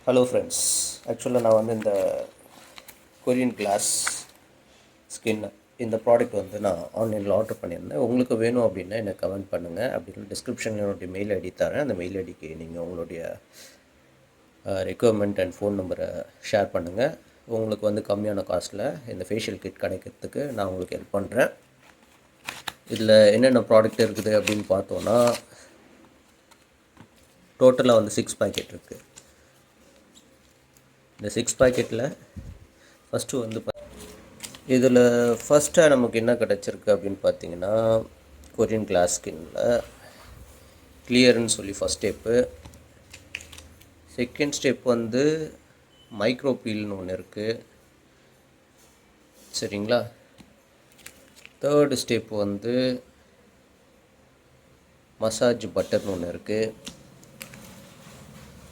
Hello friends, ஆக்சுவலாக நான் வந்து இந்த கொரியன் கிளாஸ் ஸ்கின் இந்த ப்ராடக்ட் வந்து நான் ஆன்லைனில் ஆர்டர் பண்ணியிருந்தேன். உங்களுக்கு வேணும் அப்படின்னா எனக்கு கமெண்ட் பண்ணுங்கள். அப்படின்னு டிஸ்கிரிப்ஷனில் என்னுடைய மெயில் ஐடி தரேன். அந்த மெயில் ஐடிக்கு நீங்கள் உங்களுடைய ரெக்குவயர்மெண்ட் அண்ட் ஃபோன் நம்பரை ஷேர் பண்ணுங்கள். உங்களுக்கு வந்து கம்மியான காஸ்ட்டில் இந்த ஃபேஷியல் கிட் கிடைக்கிறதுக்கு நான் உங்களுக்கு ஹெல்ப் பண்ணுறேன். இதில் என்னென்ன ப்ராடக்ட் இருக்குது அப்படின்னு பார்த்தோன்னா, டோட்டலாக வந்து 6 பேக்கெட் இருக்குது. இந்த 6 பேக்கெட்டில் ஃபஸ்ட்டு வந்து இதில் ஃபஸ்ட்டாக நமக்கு என்ன கிடச்சிருக்கு அப்படின்னு பார்த்தீங்கன்னா, கொரியன் கிளாஸ் ஸ்கின்னில் கிளியர்னு சொல்லி ஃபஸ்ட் ஸ்டெப்பு. செகண்ட் ஸ்டெப் வந்து மைக்ரோ பீல்னு ஒன்று இருக்குது, சரிங்களா. தேர்டு ஸ்டெப் வந்து மசாஜ் பட்டர்னு ஒன்று இருக்குது.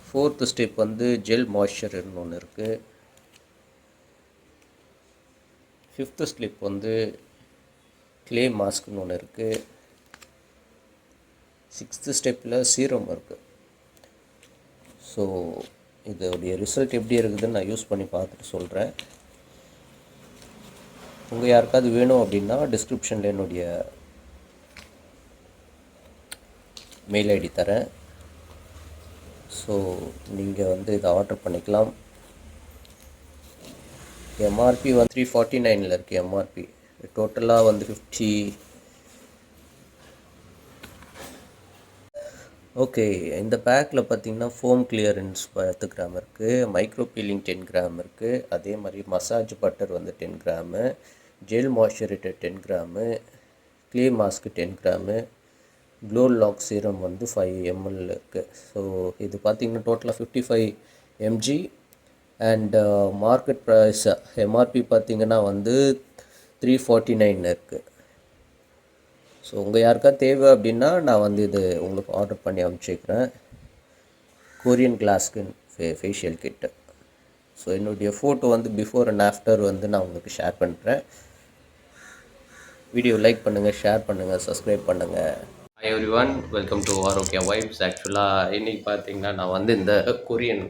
ஃபோர்த்து ஸ்டெப் வந்து ஜெல் மாய்ஸ்சர்னு ஒன்று இருக்குது. ஃபிஃப்த்து ஸ்டெப் வந்து க்ளே மாஸ்க்னு ஒன்று இருக்குது. சிக்ஸ்த்து ஸ்டெப்பில் சீரம் இருக்குது. ஸோ இதோடைய ரிசல்ட் எப்படி இருக்குதுன்னு நான் யூஸ் பண்ணி பார்த்துட்டு சொல்கிறேன். உங்கள் யாருக்காவது வேணும் அப்படின்னா டிஸ்கிரிப்ஷனில் என்னுடைய மெயில் ஐடி தரேன். ஸோ நீங்கள் வந்து இதை ஆர்டர் பண்ணிக்கலாம். எம்ஆர்பி வந்து 349 இருக்குது. எம்ஆர்பி டோட்டலாக வந்து 50. ஓகே, இந்த பேக்கில் பார்த்தீங்கன்னா ஃபோம் கிளியரன்ஸ் 10 கிராம் இருக்குது, மைக்ரோ பீலிங் 10 கிராம் இருக்குது, அதே மாதிரி மசாஜ் பட்டர் வந்து 10 gram, gel moisturiser 10 gram, clay mask 10 gram, glow lock serum வந்து 5 ml இருக்குது. ஸோ இது பார்த்திங்கன்னா டோட்டலாக 55 mg and market price MRP பார்த்திங்கன்னா வந்து 349 இருக்குது. ஸோ உங்கள் யாருக்காவது தேவை அப்படின்னா நான் வந்து இது உங்களுக்கு ஆர்டர் பண்ணி அனுப்பிச்சிக்கிறேன். Korean glass skin facial kit. So என்னுடைய ஃபோட்டோ வந்து பிஃபோர் அண்ட் ஆஃப்டர் வந்து நான் உங்களுக்கு ஷேர் பண்ணுறேன். வீடியோ லைக் பண்ணுங்கள், ஷேர் பண்ணுங்கள், சப்ஸ்கிரைப் பண்ணுங்கள். Hi everyone, welcome to Arogya vibes. ஆக்சுவலாக இன்றைக்கி பார்த்தீங்கன்னா நான் வந்து இந்த கொரியன்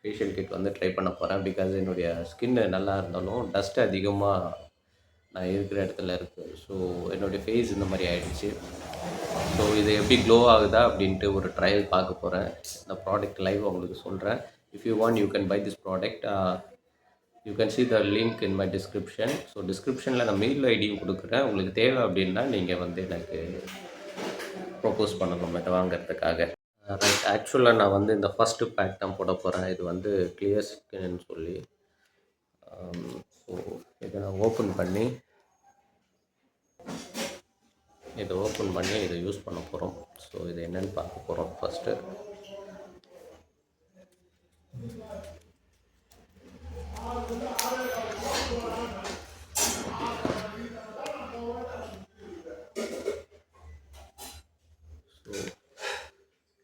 ஃபேஷியல் கிட் வந்து ட்ரை பண்ண போகிறேன். பிகாஸ் என்னுடைய ஸ்கின்னு நல்லா இருந்தாலும் டஸ்ட் அதிகமாக நான் இருக்கிற இடத்துல இருக்குது. ஸோ என்னுடைய ஃபேஸ் இந்த மாதிரி ஆகிடுச்சு. ஸோ இது எப்படி க்ளோ ஆகுதா அப்படின்ட்டு ஒரு ட்ரையல் பார்க்க போகிறேன். இந்த ப்ராடக்ட் லைவ் உங்களுக்கு சொல்கிறேன். If you want you can buy this product. You can see the link in my description. So டிஸ்கிரிப்ஷனில் நான் மெயில் ஐடியும் கொடுக்குறேன். உங்களுக்கு தேவை அப்படின்னா நீங்கள் வந்து எனக்கு ப்ரொப்போஸ் பண்ணணும் இதை வாங்கிறதுக்காக. ரைட், ஆக்சுவலாக நான் வந்து இந்த ஃபஸ்ட்டு பேக் தான் போட போகிறேன். இது வந்து கிளியர் ஸ்கின்னு சொல்லி. ஸோ இதை நான் ஓப்பன் பண்ணி இதை யூஸ் பண்ண போகிறோம். ஸோ இது என்னென்னு பார்க்க போகிறோம். ஃபஸ்ட்டு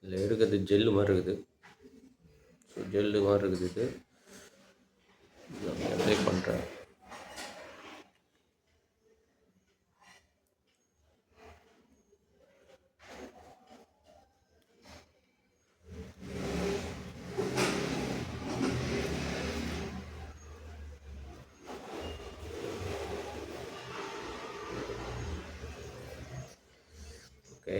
இதில் இருக்கிறது ஜெல்லு மாதிரி இருக்குது. ஸோ ஜெல்லு மாதிரி இருக்குது. இது அப்ளை பண்ணுறேன். ஓகே,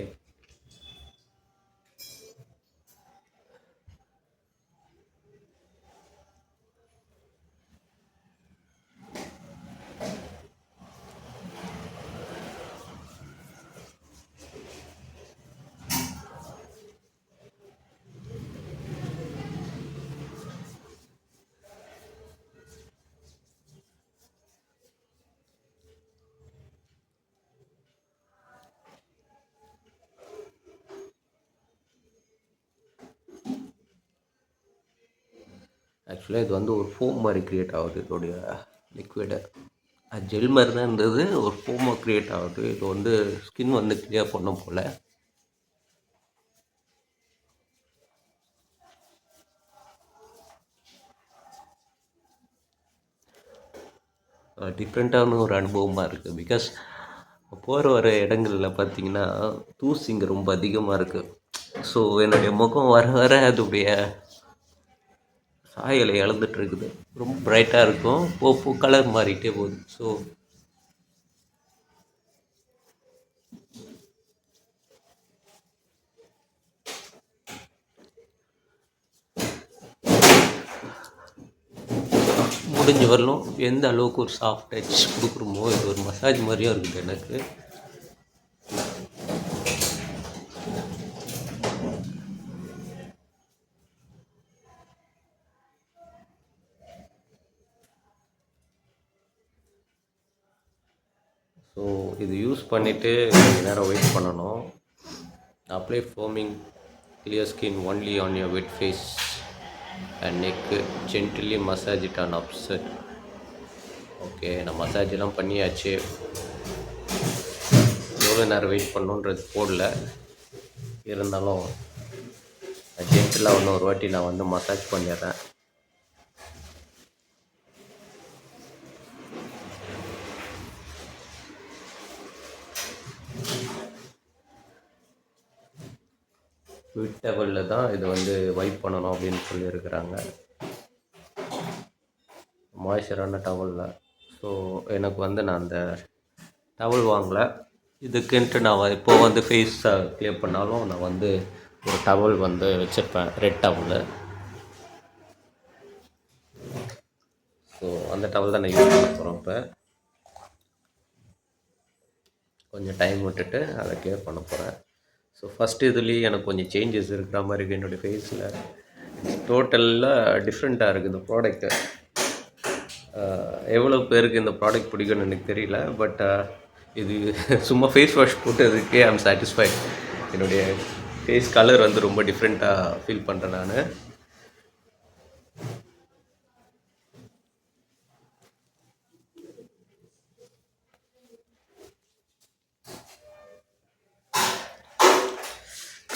ஆக்சுவலாக இது வந்து ஒரு ஃபோம் மாதிரி க்ரியேட் ஆகுது. இதோடைய லிக்விடு ஜெல் மாதிரி தான் இருந்தது, ஒரு ஃபோமாக க்ரியேட் ஆகுது. இது வந்து ஸ்கின் வந்து கிளியர் பண்ணும் போல். டிஃப்ரெண்ட்டான ஒரு அனுபவமாக இருக்குது. பிகாஸ் போகிற வர இடங்களில் பார்த்திங்கன்னா தூசி இங்கே ரொம்ப அதிகமாக இருக்குது. ஸோ என்னுடைய முகம் வர வர அதோடைய சாயலை இழந்துட்டு இருக்குது. ரொம்ப பிரைட்டாக இருக்கும், கலர் மாறிட்டே போகுது. ஸோ முடிஞ்ச வரலும் எந்த அளவுக்கு ஒரு சாஃப்ட் டச் கொடுக்குறோமோ, இது ஒரு மசாஜ் மாதிரியும் இருக்குது எனக்கு. ஸோ இது யூஸ் பண்ணிவிட்டு கொஞ்சம் நேரம் வெயிட் பண்ணணும். Apply foaming clear skin only on your wet face and neck, gently massage it on upset. Okay, நான் மசாஜெலாம் பண்ணியாச்சு. எவ்வளோ நேரம் வெயிட் பண்ணணுன்றது போடல, இருந்தாலும் ஜென்டலாக ஒரு வாட்டி நான் வந்து மசாஜ் பண்ணிடுறேன். வெட் டவலில் தான் இது வந்து வைப் பண்ணணும் அப்படின்னு சொல்லியிருக்கிறாங்க, மாய்ஸ்சரான டவலில். ஸோ எனக்கு வந்து நான் அந்த டவல் வாங்கலை. இதுக்குன்ட்டு நான் இப்போ வந்து ஃபேஸை க்ளியர் பண்ணாலும் நான் வந்து ஒரு டவல் வந்து வச்சுருப்பேன், ரெட் டவலு. ஸோ அந்த டவல் தான் நான் யூஸ் பண்ண போகிறோம். இப்போ கொஞ்சம் டைம் விட்டுட்டு அதை க்ளியர் பண்ண போகிறேன். ஸோ ஃபஸ்ட்டு இதுலேயே எனக்கு கொஞ்சம் சேஞ்சஸ் இருக்கிற மாதிரி இருக்குது என்னுடைய ஃபேஸில். டோட்டலாக டிஃப்ரெண்ட்டாக இருக்குது இந்த ப்ராடக்ட்டு. எவ்வளோ பேருக்கு இந்த ப்ராடக்ட் பிடிக்கும்னு எனக்கு தெரியல, பட் இது சும்மா ஃபேஸ் வாஷ் போட்டதுக்கே ஐம் சாட்டிஸ்ஃபைட். என்னுடைய ஃபேஸ் கலர் வந்து ரொம்ப டிஃப்ரெண்ட்டாக ஃபீல் பண்ணுறேன் நான்.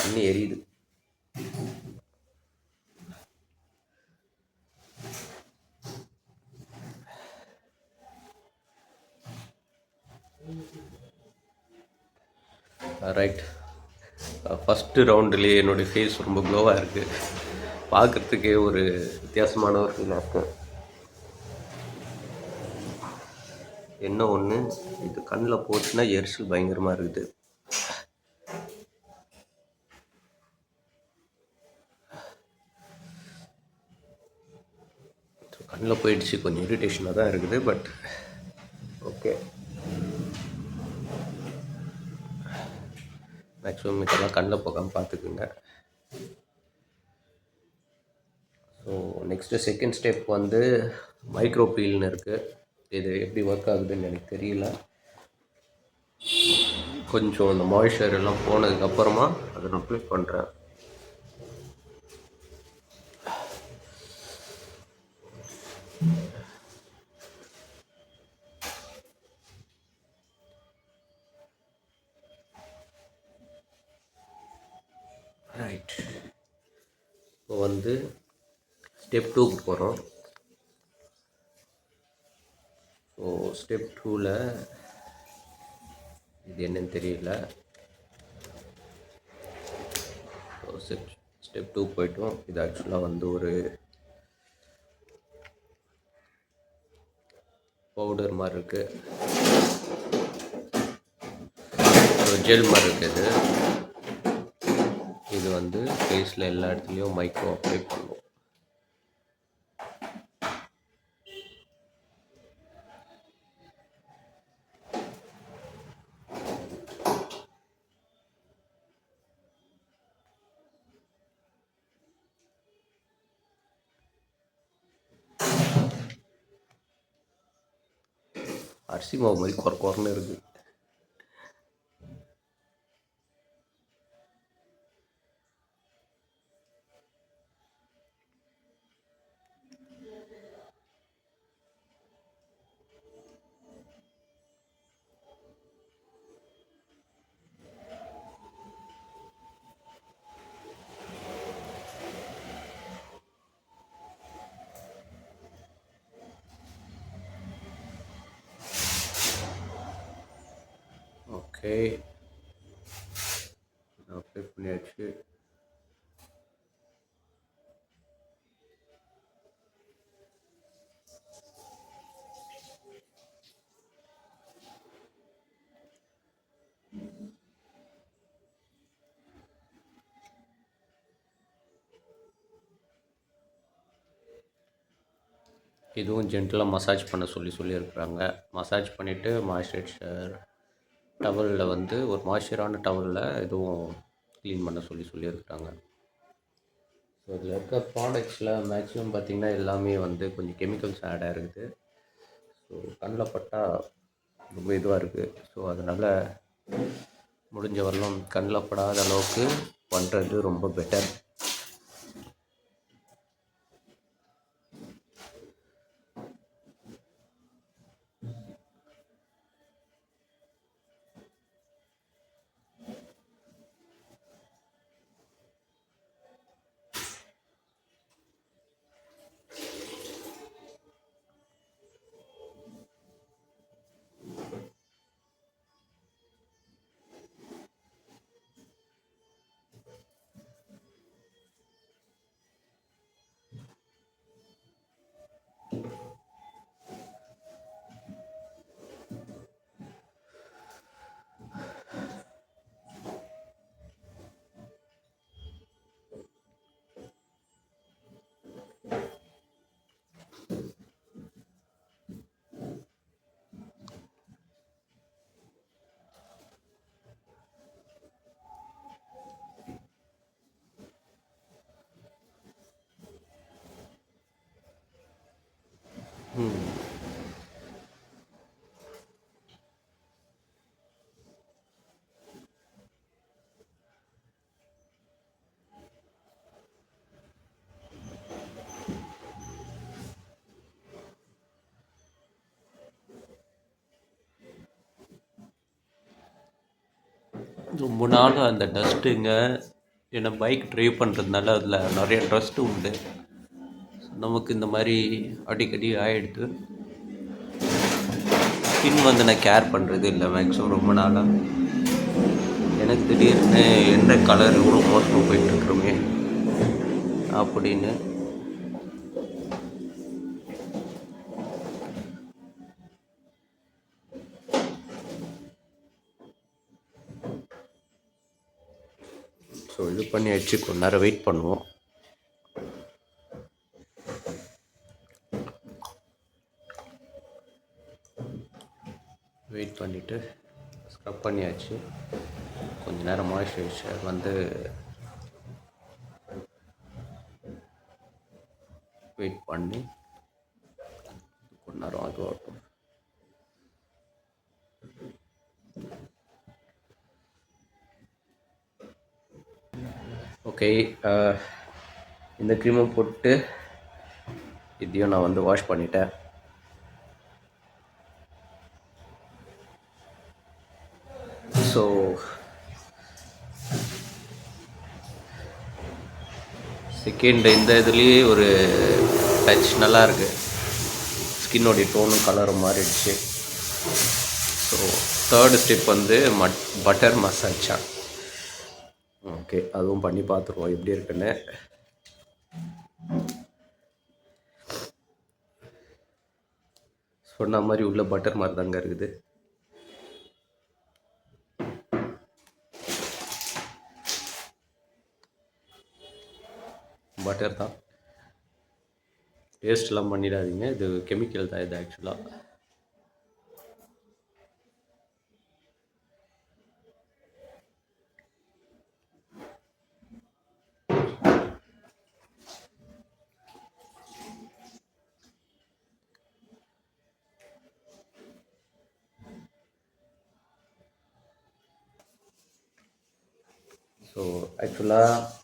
தண்ணி எரியுது. ரைட், ஃபஸ்ட்டு ரவுண்டுலேயே என்னுடைய ஃபேஸ் ரொம்ப க்ளோவாக இருக்குது. பார்க்குறதுக்கே ஒரு வித்தியாசமான ஒரு ஃபீலாக இருக்குது. என்ன ஒன்று, இது கண்ணில் போச்சுன்னா எரிச்சல் பயங்கரமாக இருக்குது. கண்ணில் போயிடுச்சு, கொஞ்சம் இரிட்டேஷனாக தான் இருக்குது, பட் ஓகே. மேக்ஸிமம் இதெல்லாம் கண்ணில் போகாமல் பார்த்துக்குங்க. ஸோ நெக்ஸ்ட்டு செகண்ட் ஸ்டெப் வந்து மைக்ரோ பீல்னு இருக்குது. இது எப்படி ஒர்க் ஆகுதுன்னு எனக்கு தெரியல. கொஞ்சம் அந்த மாய்ஸ்சர் எல்லாம் போனதுக்கப்புறமா அதை நான் அப்ளை பண்ணுறேன். ரைட், இப்போ வந்து ஸ்டெப் 2க்கு போகிறோம். ஸோ ஸ்டெப் 2ல் இது என்னன்னு தெரியல. ஸ்டெப் 2 போய்ட்டோம். இது ஆக்சுவலாக வந்து ஒரு பவுடர் மாதிரி இருக்குது, ஒரு ஜெல் மாதிரி இருக்குது. இது வந்து ஃபேஸில் எல்லா இடத்துலையும் மைக்ரோ அப்ளை பண்ணுவோம். அரிசி மாவு மாதிரி குறன்னு இருக்குது. ஓகே, அப்ளை பண்ணியாச்சு. இதுவும் ஜென்டலாக மசாஜ் பண்ண சொல்லியிருக்கிறாங்க. மசாஜ் பண்ணிவிட்டு மாய்ஸ்சரைசர் டவலில் வந்து ஒரு மாய்ஸ்சரான டவலில் இதுவும் க்ளீன் பண்ண சொல்லியிருக்கிறாங்க. ஸோ இதில் இருக்க ப்ராடக்ட்ஸில் மேக்ஸிமம் பார்த்திங்கன்னா எல்லாமே வந்து கொஞ்சம் கெமிக்கல்ஸ் ஆட் ஆகிருக்குது. ஸோ கண்ணில் பட்டால் ரொம்ப இதுவாக இருக்குது. ஸோ அதனால் முடிஞ்ச வரலும் கண்ணில் படாத அளவுக்கு பண்ணுறது ரொம்ப பெட்டர். ரொம்ப நாளாக அந்த டஸ்ட்டுங்க, ஏன்னா பைக் ட்ரைவ் பண்ணுறதுனால அதில் நிறைய டஸ்ட்டு உண்டு. நமக்கு இந்த மாதிரி அடிக்கடி ஆகிடுது. ஸ்கின் வந்து நான் கேர் பண்ணுறது இல்லை மேக்ஸிமம் ரொம்ப நாளாக. எனக்கு திடீர்னு எந்த கலர் இவ்வளோ மோசமாக போயிட்டுருக்குறோமே அப்படின்னு. ஸோ இது பண்ணி வச்சு கொஞ்ச நேரம் வெயிட் பண்ணுவோம். வெயிட் பண்ணிவிட்டு ஸ்க்ரப் பண்ணியாச்சு. கொஞ்ச நேரம் மாய்ஸ்சரைசர் வந்து வெயிட் பண்ணி கொஞ்ச நேரம் ஆகும். ஓகே, இந்த க்ரீமை போட்டு இதையும் நான் வந்து வாஷ் பண்ணிட்டேன். ஸோ செகண்ட் இந்த இதுலேயே ஒரு டச் நல்லா இருக்குது. ஸ்கின்னோடைய டோனும் கலரும் மாறிடுச்சு. ஸோ தேர்டு ஸ்டெப் வந்து பட்டர் மசாஜா. ஓகே, அதுவும் பண்ணி பார்த்துருவோம் எப்படி இருக்குன்னு. சொன்ன மாதிரி உள்ள பட்டர் மாதிரி தாங்க இருக்குது. பட்டர் தான், டேஸ்ட்லாம் பண்ணிடாதீங்க, இது கெமிக்கல் தான் இது ஆக்சுவலாக. ஸோ ஆக்சுவலாக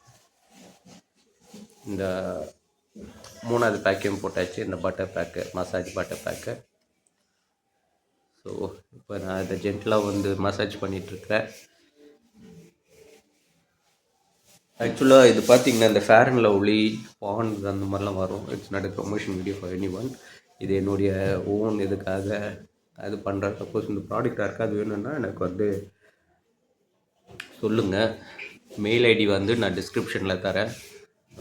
இந்த 3வது பேக்கையும் போட்டாச்சு, இந்த butter pack, massage butter pack. So இப்போ நான் இதை ஜென்டலாக வந்து மசாஜ் பண்ணிகிட்ருக்கிறேன். ஆக்சுவலாக இது பார்த்திங்கன்னா இந்த ஃபேர் அண்ட் லவ்லி, பாண்ட் அந்த மாதிரிலாம் வரும். It's not a promotion video for any one. இது என்னுடைய ஓன் இதுக்காக அது பண்ணுறேன். சப்போஸ் இந்த ப்ராடக்ட் யாருக்காது வேணும்னா எனக்கு வந்து சொல்லுங்கள். மெயில் ஐடி வந்து நான் டிஸ்கிரிப்ஷனில் தரேன்.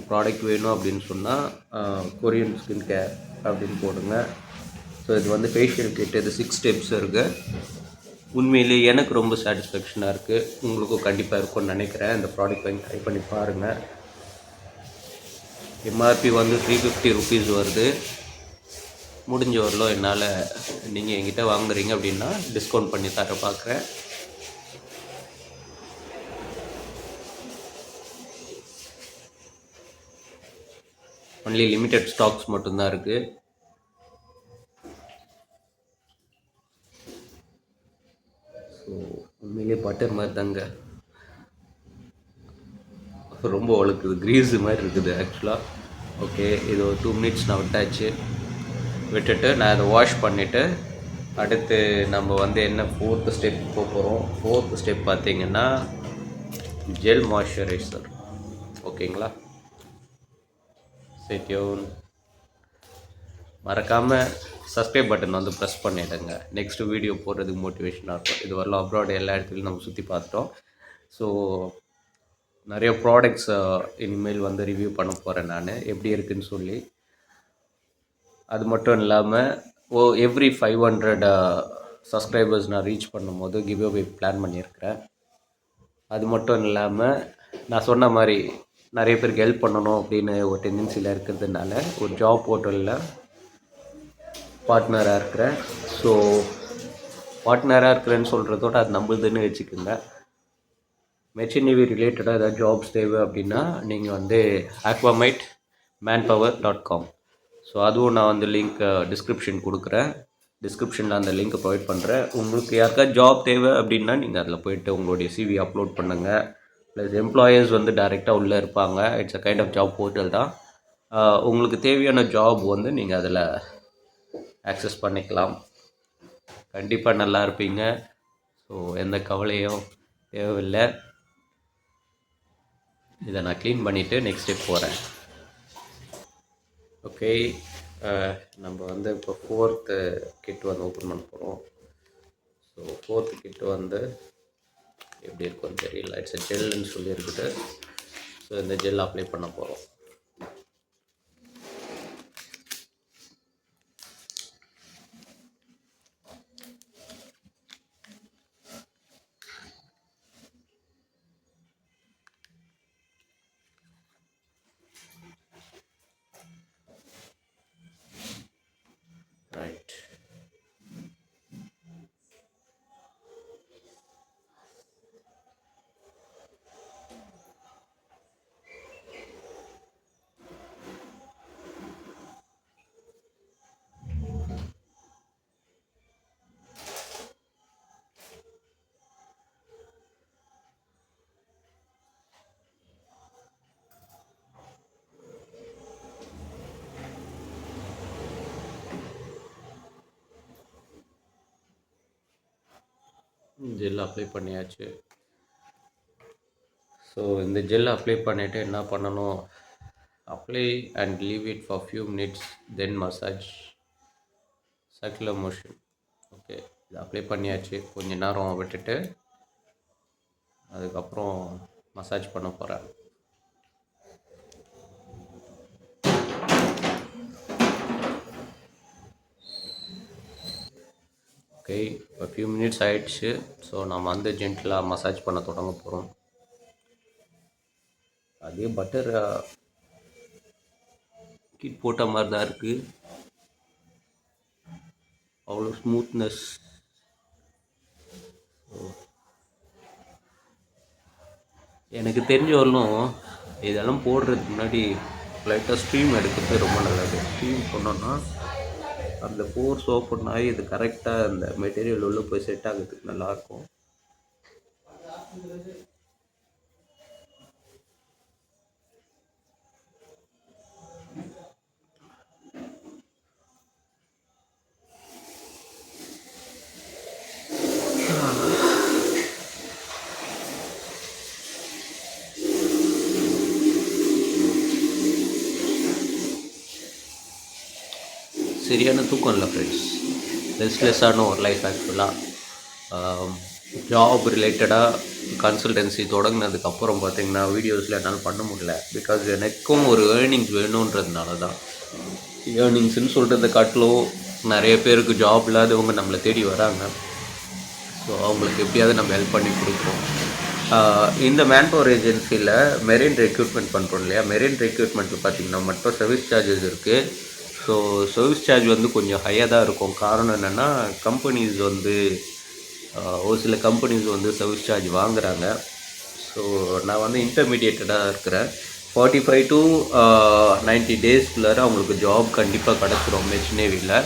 ப்ராடக்ட் வேணும் அப்படின்னு சொன்னால் கொரியன் ஸ்கின் கேர் அப்படின்னு போடுங்க. ஸோ இது வந்து ஃபேஷியல் கிட், இது 6 ஸ்டெப்ஸ் இருக்குது. உண்மையிலே எனக்கு ரொம்ப சாட்டிஸ்ஃபேக்ஷனாக இருக்குது. உங்களுக்கும் கண்டிப்பாக இருக்கும்னு நினைக்கிறேன். இந்த ப்ராடக்ட் வாங்கி ட்ரை பண்ணி பாருங்கள். எம்ஆர்பி வந்து 350 ருபீஸ் வருது. முடிஞ்ச வரலும் என்னால் நீங்கள் என்கிட்ட வாங்குறீங்க அப்படின்னா டிஸ்கவுண்ட் பண்ணி தர பார்க்குறேன். ஒன்லி லிமிட்டட் ஸ்டாக்ஸ் மட்டும்தான் இருக்குது. ஸோ உண்மையிலே பட்டர் மாதிரி தாங்க, ரொம்ப வழுக்குது, க்ரீஸு மாதிரி இருக்குது ஆக்சுவலாக. ஓகே, இது ஒரு 2 மினிட்ஸ் நான் விட்டுட்டு நான் அதை வாஷ் பண்ணிவிட்டு அடுத்து நம்ம வந்து என்ன 4th ஸ்டெப் போக போகிறோம். 4th ஸ்டெப் பார்த்திங்கன்னா ஜெல் மாய்ஸ்சரைசர். ஓகேங்களா, ஸ்டே டியூன். மறக்காமல் சப்ஸ்கிரைப் பட்டன் வந்து ப்ரெஸ் பண்ணிவிடுங்க. நெக்ஸ்ட்டு வீடியோ போடுறதுக்கு மோட்டிவேஷனாக இருக்கும். இது வரலாம் அப்ராட் எல்லா இடத்துலையும் நம்ம சுற்றி பார்த்துட்டோம். ஸோ நிறைய ப்ராடக்ட்ஸ் இனிமேல் வந்து ரிவ்யூ பண்ண போகிறேன் நான், எப்படி இருக்குதுன்னு சொல்லி. அது மட்டும் இல்லாமல் எவ்ரி 500 சப்ஸ்கிரைபர்ஸ் நான் ரீச் பண்ணும்போது கிவ் அவே பிளான் பண்ணியிருக்கிறேன். அது மட்டும் இல்லாமல் நான் சொன்ன மாதிரி நிறைய பேருக்கு ஹெல்ப் பண்ணணும் அப்படின்னு ஒரு டெண்டன்சியில் இருக்கிறதுனால ஒரு ஜாப் போர்ட்டலில் பார்ட்னராக இருக்கிறேன். ஸோ பார்ட்னராக இருக்கிறேன்னு சொல்கிறதோட அது நம்மளுதுன்னு வச்சுக்கோங்க. மெஷினரி ரிலேட்டடாக ஏதாவது ஜாப்ஸ் தேவை அப்படின்னா நீங்கள் வந்து aquamitemanpower.com. ஸோ அதுவும் நான் வந்து லிங்க் டிஸ்கிரிப்ஷன் கொடுக்குறேன். டிஸ்கிரிப்ஷனில் அந்த லிங்க்கை ப்ரொவைட் பண்ணுறேன். உங்களுக்கு யாருக்காவது ஜாப் தேவை அப்படின்னா நீங்கள் அதில் போய்ட்டு உங்களுடைய சிவி அப்லோட் பண்ணுங்கள். ப்ளஸ் எம்ப்ளாயர்ஸ் வந்து டைரெக்டாக உள்ளே இருப்பாங்க. It's a kind of job portal தான். உங்களுக்கு தேவையான ஜாப் வந்து நீங்கள் அதில் ஆக்சஸ் பண்ணிக்கலாம். கண்டிப்பாக நல்லா இருப்பீங்க. ஸோ எந்த கவலையும் தேவையில்லை. இதை நான் க்ளீன் பண்ணிவிட்டு நெக்ஸ்ட் ஸ்டெப் போகிறேன். ஓகே, நம்ம வந்து இப்போ 4th கிட் வந்து ஓப்பன் பண்ண போகிறோம். ஸோ 4th கிட்டு வந்து எப்படி இருக்குன்னு தெரியல. இட்ஸ் ஜெல்லுன்னு சொல்லியிருக்குது. ஸோ இந்த ஜெல் அப்ளை பண்ண போகிறோம். ரைட், ஜெல் அப்ளை பண்ணியாச்சு. ஸோ இந்த ஜெல் அப்ளை பண்ணிவிட்டு என்ன பண்ணணும், apply and leave it for few minutes, then massage circular motion. Okay, இது அப்ளை பண்ணியாச்சு. கொஞ்ச நேரம் விட்டுட்டு அதுக்கப்புறம் மசாஜ் பண்ண போகிறேன். ஓகே, இப்போ ஃபியூ மினிட்ஸ் ஆகிடுச்சு. ஸோ நம்ம வந்து ஜென்டலாக மசாஜ் பண்ண தொடங்க போகிறோம். அதே பட்டர் கிட் போட்ட மாதிரி தான் இருக்குது. அவ்வளோ ஸ்மூத்னஸ். எனக்கு தெரிஞ்ச வரலும் இதெல்லாம் போடுறதுக்கு முன்னாடி லைட்டாக ஸ்ட்ரீம் எடுக்கிறது ரொம்ப நல்லது. ஸ்ட்ரீம் பண்ணோன்னா அந்த போர்ஸ் ஓப்பன் ஆகி இது கரெக்டாக அந்த மெட்டீரியல் உள்ளே போய் செட் ஆகிறதுக்கு நல்லாயிருக்கும். சரியான தூக்கம் இல்லை ஃப்ரெண்ட்ஸ். ரெஸ்ட்லெஸ்ஸான ஒரு லைஃப் ஆக்சுவலாக. ஜாப் ரிலேட்டடாக கன்சல்டன்சி தொடங்கினதுக்கப்புறம் பார்த்திங்கன்னா வீடியோஸில் என்னால் பண்ண முடியல. பிகாஸ் எனக்கும் ஒரு ஏர்னிங்ஸ் வேணுன்றதுனால தான். ஏர்னிங்ஸ்ன்னு சொல்கிறத காட்டிலும் நிறைய பேருக்கு ஜாப் இல்லாதவங்க நம்மளை தேடி வராங்க. ஸோ அவங்களுக்கு எப்படியாவது நம்ம ஹெல்ப் பண்ணி கொடுக்குறோம். இந்த மேன்பவர் ஏஜென்சியில் மெரின் ரெக்ரூட்மெண்ட் பண்ணுறோம் இல்லையா, மெரின் ரெக்ரூட்மெண்ட்டில் பார்த்திங்கன்னா மட்டும் சர்வீஸ் சார்ஜஸ் இருக்குது. ஸோ சர்வீஸ் சார்ஜ் வந்து கொஞ்சம் ஹையாக தான் இருக்கும். காரணம் என்னென்னா கம்பெனிஸ் வந்து ஒரு சில கம்பெனிஸ் வந்து சர்வீஸ் சார்ஜ் வாங்குகிறாங்க. ஸோ நான் வந்து இன்டர்மீடியேட்டடாக இருக்கிறேன். 45 to 90 டேஸ்க்குள்ளார அவங்களுக்கு ஜாப் கண்டிப்பாக கிடச்சிரும் மெர்ச் நேவியில்.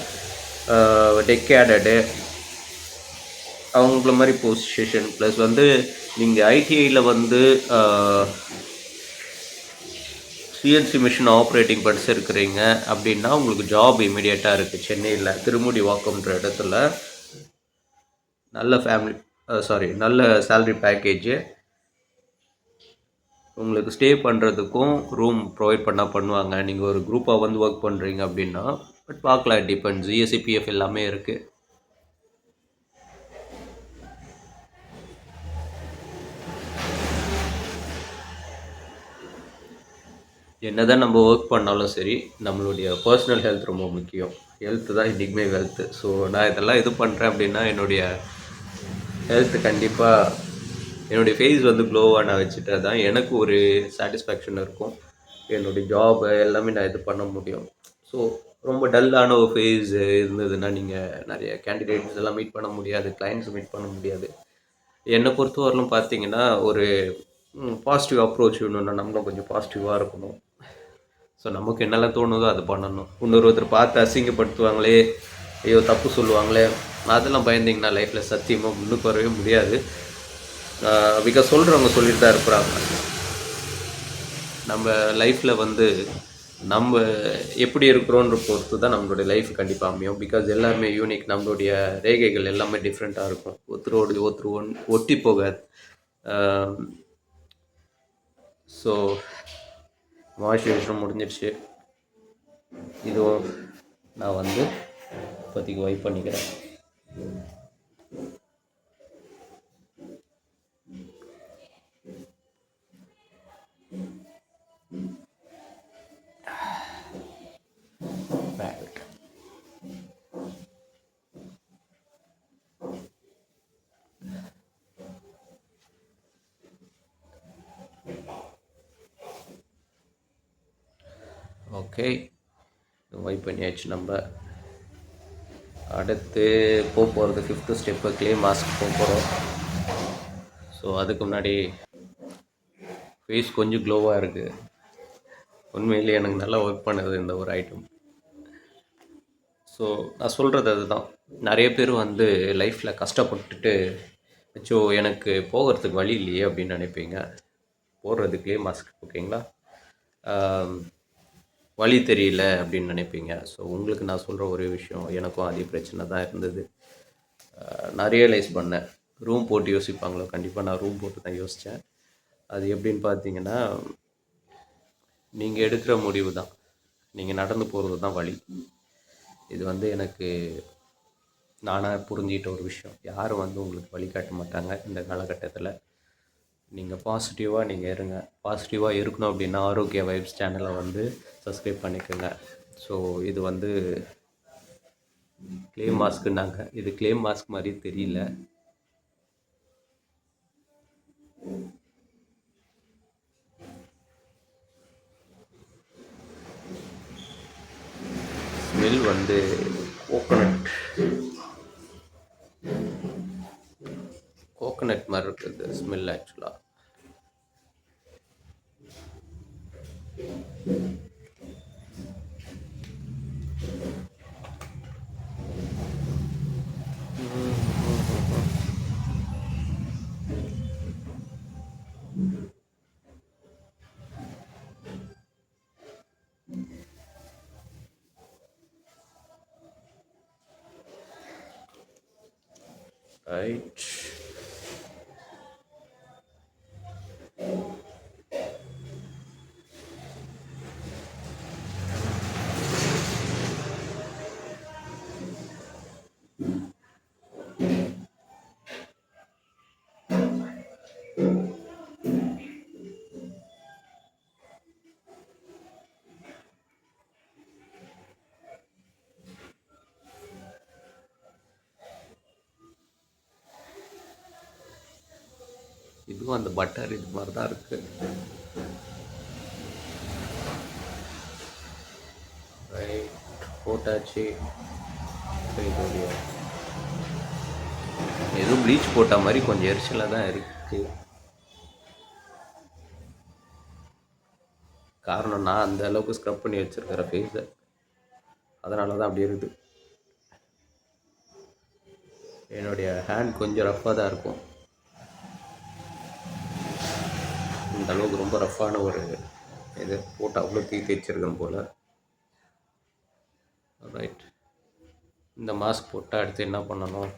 டெக் ஆடடு அவங்கள மாதிரி பொசிஷன் ப்ளஸ் வந்து நீங்கள் ஐடிஐயில் வந்து சிஎன்சி மிஷின் ஆப்ரேட்டிங் படிச்சிருக்கிறீங்க அப்படின்னா உங்களுக்கு ஜாப் இமீடியட்டாக இருக்குது. சென்னையில் திருமுடி வாக்கம்ன்ற இடத்துல நல்ல சேலரி பேக்கேஜு, உங்களுக்கு ஸ்டே பண்ணுறதுக்கும் ரூம் ப்ரொவைட் பண்ணுவாங்க. நீங்கள் ஒரு குரூப்பாக வந்து ஒர்க் பண்ணுறீங்க அப்படின்னா பட் பார்க்கலாம், டிபெண்ட்ஸ். ஜிஎஸ்சிபிஎஃப் எல்லாமே இருக்குது. என்னதான் நம்ம ஒர்க் பண்ணாலும் சரி, நம்மளுடைய பர்சனல் ஹெல்த் ரொம்ப முக்கியம். ஹெல்த்து தான் இன்றைக்குமே வெல்த்து. ஸோ நான் இதெல்லாம் இது பண்ணுறேன் அப்படின்னா என்னுடைய ஹெல்த்து கண்டிப்பாக என்னுடைய ஃபேஸ் வந்து க்ளோவாக நான் வச்சுட்டா தான் எனக்கு ஒரு சாட்டிஸ்ஃபேக்ஷன் இருக்கும். என்னுடைய ஜாப் எல்லாமே நான் இது பண்ண முடியும். ஸோ ரொம்ப டல்லான ஒரு ஃபேஸ் இருந்ததுன்னா நீங்கள் நிறைய கேண்டிடேட்ஸ் எல்லாம் மீட் பண்ண முடியாது, கிளைண்ட்ஸ் மீட் பண்ண முடியாது. என்னை பொறுத்தவரையிலும் பார்த்தீங்கன்னா ஒரு பாசிட்டிவ் அப்ரோச் வேணும்னா நம்மளும் கொஞ்சம் பாசிட்டிவாக இருக்கணும். ஸோ நமக்கு என்னெல்லாம் தோணுதோ அதை பண்ணணும். ஒருத்தர் பார்த்து அசிங்கப்படுத்துவாங்களே, ஐயோ தப்பு சொல்லுவாங்களே, அதெல்லாம் பயந்திங்கன்னா லைஃப்பில் சத்தியமாக முன்னுக்கு வரவே முடியாது. பிகாஸ் சொல்கிறவங்க சொல்லிட்டு தான் இருக்கிறாங்க. நம்ம லைஃப்பில் வந்து நம்ம எப்படி இருக்கிறோன்ற பொறுத்து தான் நம்மளுடைய லைஃப் கண்டிப்பாக அமையும். பிகாஸ் எல்லாருமே யூனிக், நம்மளுடைய ரேகைகள் எல்லாமே டிஃப்ரெண்ட்டாக இருக்கும். ஒருத்தர் ஒட்டி போகாது. ஸோ மாய்ஸ்சரைசரும் முடிஞ்சிடுச்சு. இதுவும் நான் வந்து இப்போதைக்கு வைப் பண்ணிக்கிறேன். ஓகே, வைப் பண்ணியாச்சு. நம்ம அடுத்து போகிறது 5th ஸ்டெப்பு க்ளே மாஸ்க் போகிறோம். ஸோ அதுக்கு முன்னாடி ஃபேஸ் கொஞ்சம் க்ளோவாக இருக்குது. உண்மையிலேயே எனக்கு நல்லா ஒர்க் பண்ணுது இந்த ஒரு ஐட்டம். ஸோ நான் சொல்கிறது அதுதான். நிறைய பேர் வந்து லைஃப்பில் கஷ்டப்பட்டுட்டு அச்சோ எனக்கு போகிறதுக்கு வழி இல்லையே அப்படின்னு நினைப்பீங்க. போடுறது க்ளே மாஸ்க், ஓகேங்களா? வழி தெரியல அப்படின்னு நினைப்பீங்க. ஸோ உங்களுக்கு நான் சொல்கிற ஒரே விஷயம், எனக்கும் அதே பிரச்சனை தான் இருந்தது. நான் ரியலைஸ் பண்ணேன். ரூம் போட்டு யோசிப்பாங்களோ, கண்டிப்பாக நான் ரூம் போட்டு தான் யோசித்தேன். அது எப்படின்னு பார்த்தீங்கன்னா, நீங்கள் எடுக்கிற முடிவு தான், நீங்கள் நடந்து போகிறது தான் வழி. இது வந்து எனக்கு நானாக புரிஞ்சிக்கிட்ட ஒரு விஷயம். யாரும் வந்து உங்களுக்கு வழிகாட்ட மாட்டாங்க இந்த காலகட்டத்தில். நீங்கள் பாசிட்டிவாக நீங்கள் இருங்க. பாசிட்டிவாக இருக்கணும் அப்படின்னா ஆரோக்கிய வைப்ஸ் சேனலை வந்து சப்ஸ்கிரைப் பண்ணிக்கோங்க. ஸோ இது வந்து க்ளே மாஸ்க்குன்னாங்க. இது க்ளே மாஸ்க் மாதிரி தெரியல. ஸ்மெல் வந்து கோகனட் மாதிரி இருக்குது ஸ்மெல் ஆக்சுவலாக. ரைட், இதுவும் அந்த பட்டர் இது மாதிரி தான் இருக்குது. ரைட், போட்டாச்சு. ஸோ இதோடைய ஏதோ ப்ளீச் போட்ட மாதிரி கொஞ்சம் எரிச்சலாக தான் இருக்குது. காரணம் நான் அந்த அளவுக்கு ஸ்க்ரப் பண்ணி வச்சுருக்கிற ஃபேஸை, அதனால தான் அப்படி இருக்குது. என்னுடைய ஹேண்ட் கொஞ்சம் ரஃப்பாக தான் இருக்கும். இந்த அளவுக்கு ரொம்ப ரஃப்பான ஒரு இது போட்டு அவ்வளோ தேய்ச்சிருக்கேன் போல். ரைட், இந்த மாஸ்க் போட்டால் அடுத்து என்ன பண்ணணும்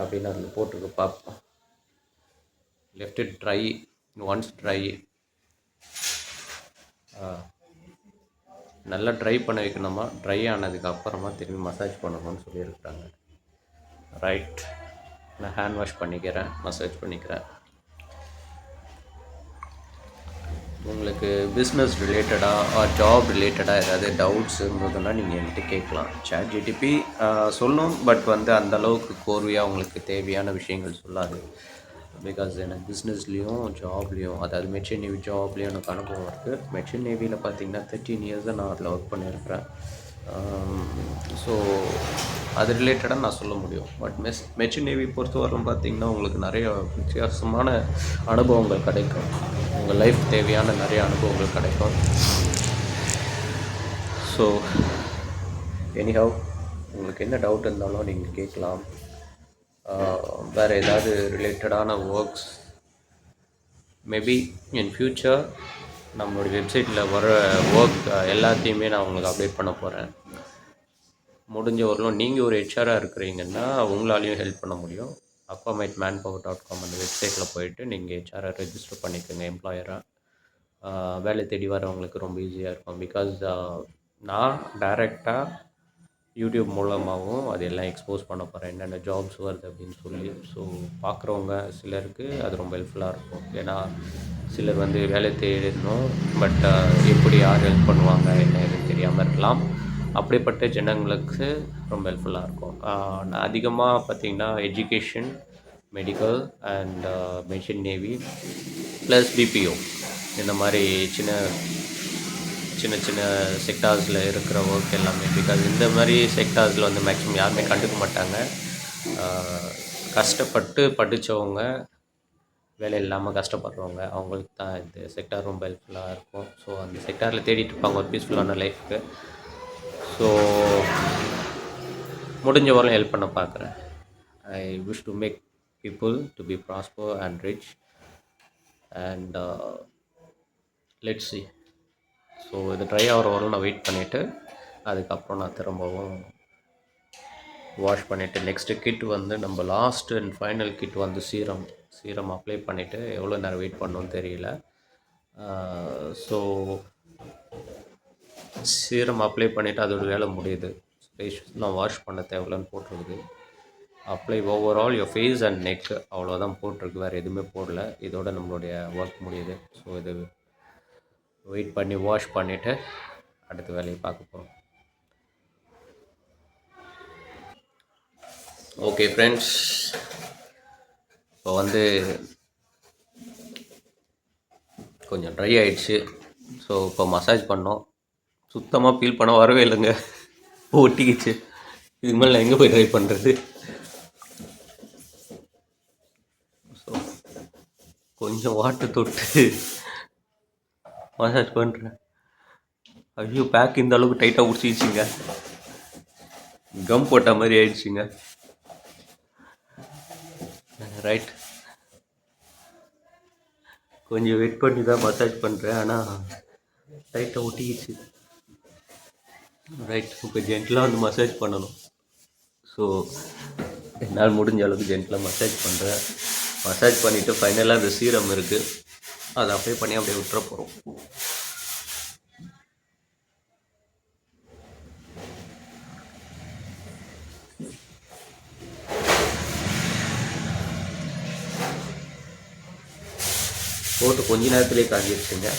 அப்படின்னு அதில் போட்டுருக்கு பார்ப்போம். Left it try, once try, நல்லா ட்ரை பண்ண வைக்கணுமா. ட்ரை ஆனதுக்கு அப்புறமா திரும்பி மசாஜ் பண்ணணும்னு சொல்லியிருக்கிறாங்க. ரைட், நான் ஹேண்ட் வாஷ் பண்ணிக்கிறேன், மசாஜ் பண்ணிக்கிறேன். உங்களுக்கு பிஸ்னஸ் ரிலேட்டடாக ஜாப் ரிலேட்டடாக ஏதாவது டவுட்ஸ் இருந்ததுன்னா நீங்கள் என்கிட்ட கேட்கலாம். ChatGPT சொல்லும், பட் வந்து அந்தளவுக்கு கோர்வையாக உங்களுக்கு தேவையான விஷயங்கள் சொல்லாது. பிகாஸ் எனக்கு பிஸ்னஸ்லேயும் ஜாப்லேயும், அதாவது மெர்ச்சன்ட் நேவி ஜாப்லேயும் எனக்கு அனுபவம் இருக்குது. மெர்ச்சன்ட் நேவியில் பார்த்தீங்கன்னா 13 இயர்ஸாக நான் அதில் ஒர்க் பண்ணியிருக்கிறேன். ஸோ அது ரிலேட்டடாக நான் சொல்ல முடியும். பட் மெர்ச்சன்ட் நேவி பொறுத்தவரைக்கும் பார்த்திங்கன்னா உங்களுக்கு நிறைய வித்தியாசமான அனுபவங்கள் கிடைக்கும். உங்கள் லைஃப் தேவையான நிறைய அனுபவங்கள் கிடைக்கும். ஸோ எனிஹவ், உங்களுக்கு என்ன டவுட் இருந்தாலும் நீங்கள் கேட்கலாம். வேறு ஏதாவது ரிலேட்டடான ஒர்க்ஸ் மேபி இன் ஃப்யூச்சர் நம்மளுடைய வெப்சைட்டில் வர ஒர்க் எல்லாத்தையுமே நான் உங்களுக்கு அப்டேட் பண்ண போகிறேன். முடிஞ்ச வரலும் நீங்கள் ஒரு ஹெச்ஆராக இருக்கிறீங்கன்னா உங்களாலையும் ஹெல்ப் பண்ண முடியும். aquamatmanpower.com அந்த வெப்சைட்டில் போயிட்டு நீங்கள் ஹெச்ஆராக ரெஜிஸ்டர் பண்ணிக்கோங்க. எம்ப்ளாயராக வேலை தேடி வரவங்களுக்கு ரொம்ப ஈஸியாக இருக்கும். பிகாஸ் நான் டைரெக்டாக யூடியூப் மூலமாகவும் அது எல்லாம் எக்ஸ்போஸ் பண்ண போகிறேன், என்னென்ன ஜாப்ஸ் வருது அப்படின்னு சொல்லி. ஸோ பார்க்குறவங்க சிலருக்கு அது ரொம்ப ஹெல்ப்ஃபுல்லாக இருக்கும். ஏன்னா சிலர் வந்து வேலை தேடணும், பட் எப்படி யார் ஹெல்ப் பண்ணுவாங்க என்ன எதுவும் தெரியாமல் இருக்கலாம். அப்படிப்பட்ட ஜனங்களுக்கு ரொம்ப ஹெல்ப்ஃபுல்லாக இருக்கும். நான் அதிகமாக பார்த்திங்கன்னா education, medical and merchant navy plus BPO இந்த மாதிரி சின்ன சின்ன செக்டார்ஸில் இருக்கிற ஒர்க் எல்லாமே. பிகாஸ் இந்த மாதிரி செக்டார்ஸில் வந்து மேக்ஸிமம் யாருமே கண்டுக்க மாட்டாங்க. கஷ்டப்பட்டு படித்தவங்க, வேலை இல்லாமல் கஷ்டப்படுறவங்க, அவங்களுக்கு தான் இந்த செக்டார் ரொம்ப ஹெல்ப்ஃபுல்லாக இருக்கும். ஸோ அந்த செக்டாரில் தேடிட்டு இருப்பாங்க ஒரு பீஸ்ஃபுல்லான லைஃப்க்கு. ஸோ முடிஞ்ச வரலும் ஹெல்ப் பண்ண பார்க்குறேன். I wish to make people to be prosper and rich and let's see. So இது ட்ரை ஆகிற வரலும் நான் வெயிட் பண்ணிவிட்டு அதுக்கப்புறம் நான் திரும்பவும் வாஷ் பண்ணிவிட்டு நெக்ஸ்ட்டு கிட் வந்து நம்ம லாஸ்ட் அண்ட் ஃபைனல் கிட் வந்து சீரம் அப்ளை பண்ணிவிட்டு எவ்வளோ நேரம் வெயிட் பண்ணணும்னு தெரியல. ஸோ சீரம் அப்ளை பண்ணிவிட்டு அதோட வேலை முடியுது. ஃபேஸ்லாம் வாஷ் பண்ண தேவையில்லன்னு போட்டிருக்குது. Apply overall your face and neck, அவ்வளோதான் போட்டிருக்கு, வேறு எதுவுமே போடல. இதோட நம்மளுடைய ஒர்க் முடியுது. ஸோ இது வெயிட் பண்ணி வாஷ் பண்ணிவிட்டு அடுத்த வேலையை பார்க்க போகிறோம். ஓகே ஃப்ரெண்ட்ஸ், இப்போ வந்து கொஞ்சம் ட்ரை ஆகிடுச்சு. ஸோ இப்போ மசாஜ் பண்ணோம். சுத்தமாக ஃபீல் பண்ண வரவே இல்லைங்க, ஒட்டிக்கிச்சு. இதுக்கு மேலே நான் எங்கே போய் ட்ரை பண்ணுறது? ஸோ கொஞ்சம் வாட்டர் தொட்டு மசாஜ் பண்ணுறேன். ஐயோ, பேக் இந்த அளவுக்கு டைட்டாக பிடிச்சிக்கிச்சிங்க, கம் போட்ட மாதிரி ஆயிடுச்சுங்க. ரைட், கொஞ்சம் வெயிட் பண்ணி தான் மசாஜ் பண்ணுறேன், ஆனால் டைட்டாக ஒட்டிக்கிச்சு. ரைட், இப்போ ஜென்டலாக வந்து மசாஜ் பண்ணணும். ஸோ என்னால் முடிஞ்ச அளவுக்கு ஜென்டலாக மசாஜ் பண்ணுறேன். மசாஜ் பண்ணிவிட்டு ஃபைனலாக அந்த சீரம் இருக்குது, அதை அப்ளை பண்ணி அப்படியே விட்டுற போகிறோம். போட்டு கொஞ்ச நேரத்துலேயே காஞ்சிருச்சுங்க.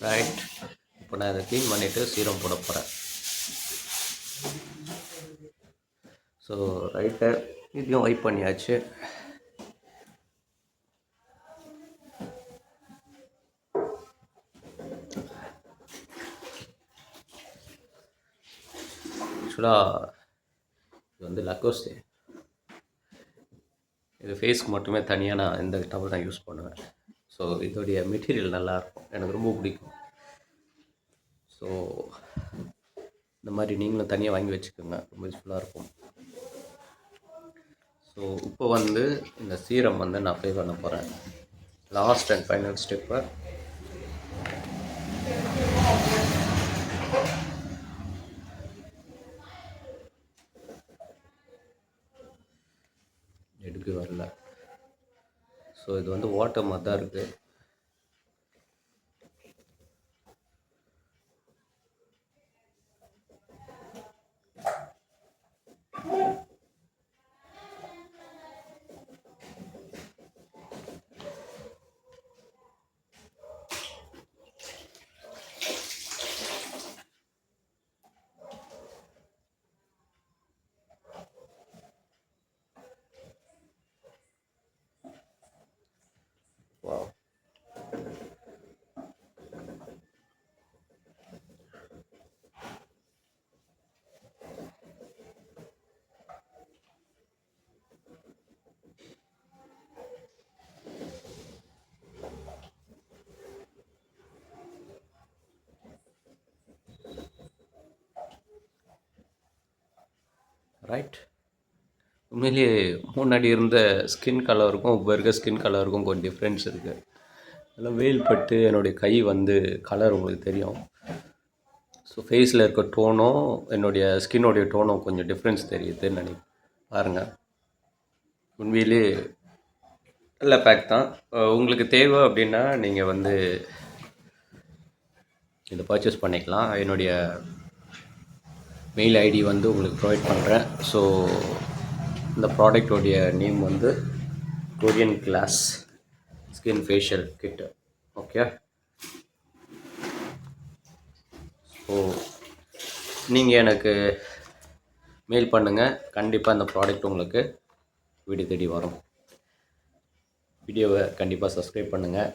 ரைட், இப்போ நான் இதை க்ளீன் பண்ணிவிட்டு சீரம் போட போகிறேன். ஸோ ரைட்டு, இதையும் வைப் பண்ணியாச்சு. ஆக்சுவலாக இது வந்து லக்கோஸ்டே. இது ஃபேஸ்க்கு மட்டுமே தனியாக நான் இந்த டவல் தான் யூஸ் பண்ணுவேன். ஸோ இதோடைய மெட்டீரியல் நல்லாயிருக்கும், எனக்கு ரொம்ப பிடிக்கும். ஸோ இந்த மாதிரி நீங்களும் தனியாக வாங்கி வச்சுக்கோங்க, ரொம்ப யூஸ்ஃபுல்லாக இருக்கும். ஸோ இப்போ வந்து இந்த சீரம் வந்து நான் அப்ளை பண்ண போகிறேன். லாஸ்ட் அண்ட் ஃபைனல் ஸ்டெப்பை எடுக்க வரல. ஸோ இது வந்து வாட்டர் மாதிரி தான் இருக்குது. Wow. ரைட். உண்மையிலேயே முன்னாடி இருந்த ஸ்கின் கலருக்கும் இப்போ இருக்க ஸ்கின் கலருக்கும் கொஞ்சம் டிஃப்ரென்ஸ் இருக்குது. அதெல்லாம் வெயில் பட்டு என்னுடைய கை வந்து கலர் உங்களுக்கு தெரியும். ஸோ ஃபேஸில் இருக்க டோனும் என்னுடைய ஸ்கின்னோடைய டோனும் கொஞ்சம் டிஃப்ரென்ஸ் தெரியுதுன்னு நினைக்கிறேன். பாருங்கள், உண்மையிலேயே நல்ல பேக் தான். உங்களுக்கு தேவை அப்படின்னா நீங்கள் வந்து இதை பர்ச்சேஸ் பண்ணிக்கலாம். என்னுடைய மெயில் ஐடி வந்து உங்களுக்கு ப்ரொவைட் பண்ணுறேன். ஸோ இந்த ப்ராடக்டோடைய நேம் வந்து Korean glass skin facial kit. Okay. So நீங்கள் எனக்கு மெயில் பண்ணுங்கள், கண்டிப்பாக இந்த ப்ராடக்ட் உங்களுக்கு வீடு தேடி வரும். வீடியோவை கண்டிப்பாக சப்ஸ்கிரைப் பண்ணுங்கள்.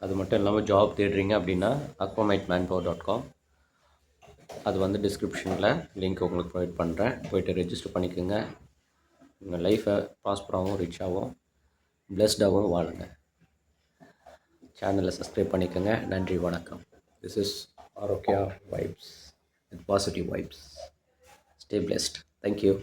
அது மட்டும் இல்லாமல் ஜாப் தேடுறீங்க அப்படின்னா aquamitemanpower.com, அது வந்து டிஸ்கிரிப்ஷனில் லிங்க் உங்களுக்கு ப்ரொவைட் பண்ணுறேன். போய்ட்டு ரெஜிஸ்டர் பண்ணிக்கோங்க. உங்கள் லைஃப்பை ப்ராஸ்பராகவும் ரிச்சாகவும் பிளஸ்டாகவும் வாழுங்க. சேனலை சப்ஸ்கிரைப் பண்ணிக்கோங்க. நன்றி, வணக்கம். This is Arogya vibes with positive vibes. Stay blessed. Thank you.